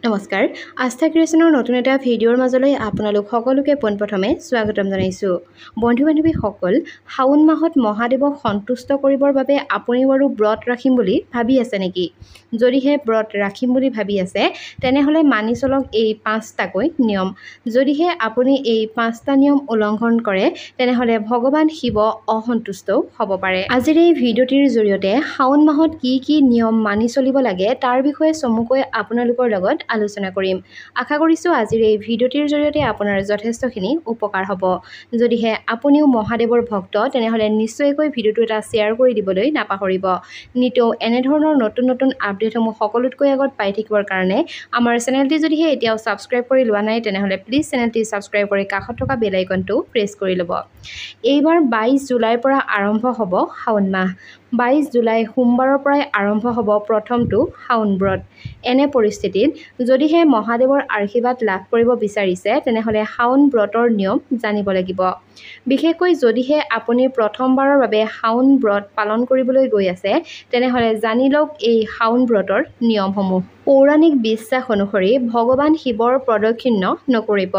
নমস্কাৰ আস্থা ক্ৰিয়েশ্যনৰ নতুন এটা ভিডিঅ'ৰ মাজলৈ আপোনালোক সকলোকে পোনপ্ৰথমে স্বাগতম জনাইছোঁ। বন্ধু বান্ধৱীসকল, শাওণ মাহত মহাদেৱক সন্তুষ্ট কৰিবৰ বাবে আপুনি বাৰু ব্ৰত ৰাখিম বুলি ভাবি আছে নেকি? যদিহে ব্ৰত ৰাখিম বুলি ভাবি আছে তেনেহ'লে মানি চলক এই 5টাকৈ নিয়ম। যদিহে আপুনি এই 5টা নিয়ম উলংঘন কৰে তেনেহ'লে ভগৱান শিৱ অসন্তুষ্ট হ'ব পাৰে। আজিৰ এই ভিডিঅ'টিৰ জৰিয়তে শাওণ মাহত কি নিয়ম মানি চলিব লাগে তাৰ বিষয়ে চমুকৈ আপোনালোকৰ লগত আলোচনা কৰিম। আশা কৰিছোঁ আজিৰ এই ভিডিঅ'টিৰ জৰিয়তে আপোনাৰ যথেষ্টখিনি উপকাৰ হ'ব। যদিহে আপুনিও মহাদেৱৰ ভক্ত তেনেহ'লে নিশ্চয়কৈ ভিডিঅ'টো এটা শ্বেয়াৰ কৰি দিবলৈ নাপাহৰিব। নিতৌ এনেধৰণৰ নতুন আপডেটসমূহ সকলোতকৈ আগত পাই থাকিবৰ কাৰণে আমাৰ চেনেলটি যদিহে এতিয়াও ছাবস্ক্ৰাইব কৰি লোৱা নাই তেনেহ'লে প্লিজ চেনেলটি ছাবস্ক্ৰাইব কৰি কাষত থকা বেল আইকনটো প্ৰেছ কৰি ল'ব। এইবাৰ 22 জুলাইৰ পৰা আৰম্ভ হ'ব শাওণ মাহ। 22 জুলাই সোমবাৰৰ পৰাই আৰম্ভ হ'ব প্ৰথমটো শাওণ ব্ৰত। এনে পৰিস্থিতিত যদিহে মহাদেৱৰ আশীৰ্বাদ লাভ কৰিব বিচাৰিছে তেনেহ'লে শাওণ ব্ৰতৰ নিয়ম জানিব লাগিব। বিশেষকৈ যদিহে আপুনি প্ৰথমবাৰৰ বাবে শাওণ ব্ৰত পালন কৰিবলৈ গৈ আছে তেনেহ'লে জানি লওক এই শাওণ ব্ৰতৰ নিয়মসমূহ। পৌৰাণিক বিশ্বাস অনুসৰি ভগৱান শিৱৰ প্ৰদক্ষিণ নকৰিব।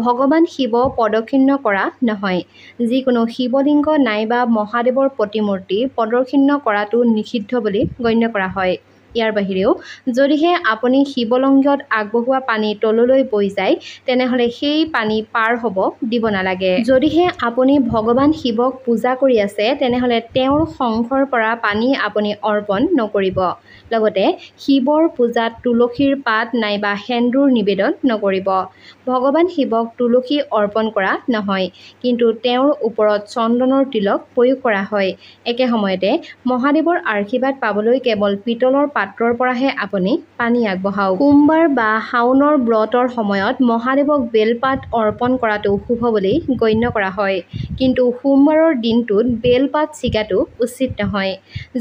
ভগৱান শিৱ প্ৰদক্ষিণ কৰা নহয়। যিকোনো শিৱলিংগ নাইবা মহাদেৱৰ প্ৰতিমূৰ্তি প্ৰদক্ষিণ কৰাটো নিষিদ্ধ বুলি গণ্য কৰা হয়। ইয়াৰ বাহিৰেও যদিহে আপুনি শিৱলিংগত আগবঢ়োৱা পানী তললৈ বৈ যায় তেনেহ'লে সেই পানী পাৰ হ'ব দিব নালাগে। যদিহে আপুনি ভগৱান শিৱক পূজা কৰি আছে তেনেহ'লে তেওঁৰ শংখৰ পৰা পানী আপুনি অৰ্পণ নকৰিব। লগতে শিৱৰ পূজাত তুলসীৰ পাত নাইবা সেন্দুৰ নিবেদন নকৰিব। ভগৱান শিৱক তুলসী অৰ্পণ কৰা নহয়, কিন্তু তেওঁৰ ওপৰত চন্দনৰ তিলক প্ৰয়োগ কৰা হয়। একে সময়তে মহাদেৱৰ আশীৰ্বাদ পাবলৈ কেৱল পিতলৰ পাত্ৰৰ পৰাহে আপুনি পানী আগবঢ়াওক। সোমবাৰ বা শাওণৰ ব্ৰতৰ সময়ত মহাদেৱক বেলপাত অৰ্পণ কৰাটো শুভ বুলি গণ্য কৰা হয়, কিন্তু সোমবাৰৰ দিনটোত বেলপাত ছিগাটো উচিত নহয়।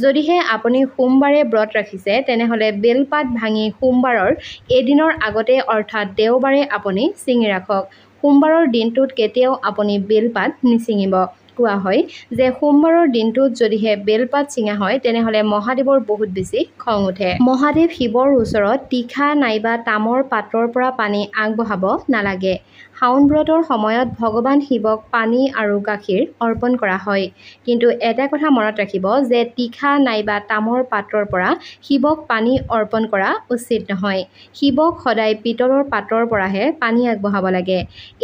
যদিহে আপুনি সোমবাৰে ব্ৰত ৰাখিছে তেনেহ'লে বেলপাত ভাঙি সোমবাৰৰ এদিনৰ আগতে অৰ্থাৎ দেওবাৰে আপুনি ছিঙি ৰাখক। সোমবাৰৰ দিনটোত কেতিয়াও আপুনি বেলপাত নিছিঙিব। কোৱা হয় যে সোমবাৰৰ দিনটোত যদিহে বেলপাত ছিঙা হয় তেনেহ'লে মহাদেৱৰ বহুত বেছি খং উঠে। মহাদেৱ শিৱৰ ওচৰত তীখা নাইবা তামৰ পাত্ৰৰ পৰা পানী আগবঢ়াব নালাগে। শাওণ ব্ৰতৰ সময়ত ভগৱান শিৱক পানী আৰু গাখীৰ অৰ্পণ কৰা হয়, কিন্তু এটা কথা মনত ৰাখিব যে তীখা নাইবা তামৰ পাত্ৰৰ পৰা শিৱক পানী অৰ্পণ কৰা উচিত নহয়। শিৱক সদায় পিতলৰ পাত্ৰৰ পৰাহে পানী আগবঢ়াব লাগে।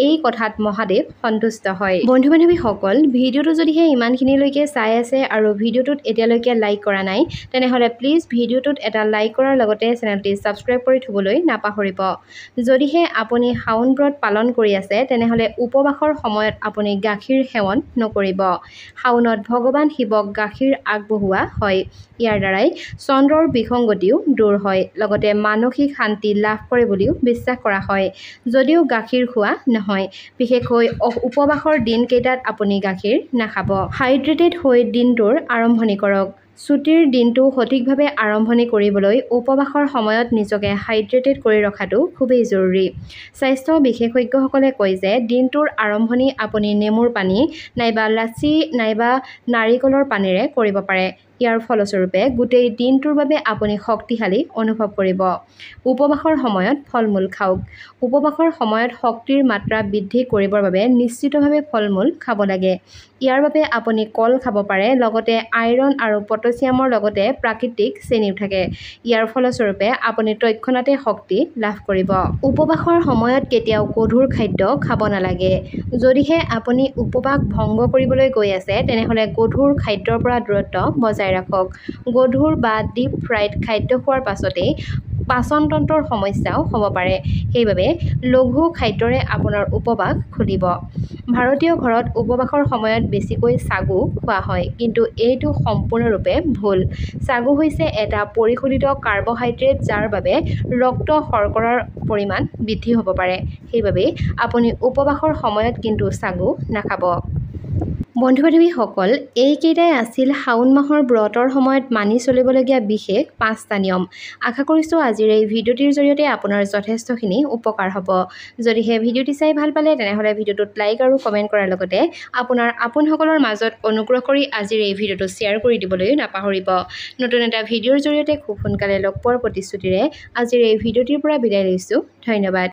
এই কথাত মহাদেৱ সন্তুষ্ট হয়। বন্ধু বান্ধৱীসকল, ভিডিঅ'টো যদিহে ইমানখিনিলৈকে চাই আছে আৰু ভিডিঅ'টোত এতিয়ালৈকে লাইক কৰা নাই তেনেহ'লে প্লিজ ভিডিঅ'টোত এটা লাইক কৰাৰ লগতে চেনেলটি ছাবস্ক্ৰাইব কৰি থ'বলৈ নাপাহৰিব। যদিহে আপুনি শাওণ ব্ৰত পালন কৰি আছে তেনেহ'লে উপবাসৰ সময়ত আপুনি গাখীৰ সেৱন নকৰিব। শাওণত ভগৱান শিৱক গাখীৰ আগবঢ়োৱা হয়। ইয়াৰ দ্বাৰাই চন্দ্ৰৰ বিসংগতিও দূৰ হয়, লগতে মানসিক শান্তি লাভ কৰে বুলিও বিশ্বাস কৰা হয়। যদিও গাখীৰ খোৱা নহয়, বিশেষকৈ উপবাসৰ দিনকেইটাত আপুনি গাখীৰ নাখাব। হাইড্ৰেটেড হৈ দিনটোৰ আৰম্ভণি কৰক। ছুটীৰ দিনটো সঠিকভাৱে আৰম্ভণি কৰিবলৈ উপবাসৰ সময়ত নিজকে হাইড্ৰেটেড কৰি ৰখাটো খুবেই জৰুৰী। স্বাস্থ্য বিশেষজ্ঞসকলে কয় যে দিনটোৰ আৰম্ভণি আপুনি নেমুৰ পানী নাইবা লাচ্ছি নাইবা নাৰিকলৰ পানীৰে কৰিব পাৰে। ইয়াৰ ফলস্বৰূপে গোটেই দিনটোৰ বাবে আপুনি শক্তিশালী অনুভৱ কৰিব। উপবাসৰ সময়ত ফল-মূল খাওক। উপবাসৰ সময়ত শক্তিৰ মাত্ৰা বৃদ্ধি কৰিবৰ বাবে নিশ্চিতভাৱে ফল-মূল খাব লাগে। ইয়াৰ বাবে আপুনি কল খাব পাৰে, লগতে আইৰণ আৰু পটাছিয়ামৰ লগতে প্ৰাকৃতিক চেনিও থাকে। ইয়াৰ ফলস্বৰূপে আপুনি তৎক্ষণাতে শক্তি লাভ কৰিব। উপবাসৰ সময়ত কেতিয়াও গধুৰ খাদ্য খাব নালাগে। যদিহে আপুনি উপবাস ভংগ কৰিবলৈ গৈ আছে তেনেহ'লে গধুৰ খাদ্যৰ পৰা দূৰত্ব বজাই ৰাখক। গধুৰ বা ডিপ ফ্ৰাইড খাদ্য খোৱাৰ পাছতেই পাচনতন্ত্ৰৰ সমস্যাও হ'ব পাৰে। সেইবাবে লঘু খাদ্যৰে আপোনাৰ উপবাস খুলিব। ভাৰতীয় ঘৰত উপবাসৰ সময়ত বেছিকৈ সাগু খোৱা হয়, কিন্তু এইটো সম্পূৰ্ণৰূপে ভুল। সাগু হৈছে এটা পৰিশোধিত কাৰ্বহাইড্ৰেট যাৰ বাবে ৰক্ত শৰ্কৰাৰ পৰিমাণ বৃদ্ধি হ'ব পাৰে। সেইবাবে আপুনি উপবাসৰ সময়ত কিন্তু সাগু নাখাব। বন্ধু বান্ধৱীসকল এইকেইটাই আছিল শাওণ মাহৰ ব্ৰতৰ সময়ত মানি চলিবলগীয়া বিশেষ 5টা নিয়ম। আশা কৰিছোঁ আজিৰ এই ভিডিঅ'টিৰ জৰিয়তে আপোনাৰ যথেষ্টখিনি উপকাৰ হ'ব। যদিহে ভিডিঅ'টি চাই ভাল পালে তেনেহ'লে ভিডিঅ'টোত লাইক আৰু কমেণ্ট কৰাৰ লগতে আপোনাৰ আপোনসকলৰ মাজত অনুগ্ৰহ কৰি আজিৰ এই ভিডিঅ'টো শ্বেয়াৰ কৰি দিবলৈও নাপাহৰিব। নতুন এটা ভিডিঅ'ৰ জৰিয়তে খুব সোনকালে লগ পোৱাৰ প্ৰতিশ্ৰুতিৰে আজিৰ এই ভিডিঅ'টিৰ পৰা বিদায় লৈছোঁ। ধন্যবাদ।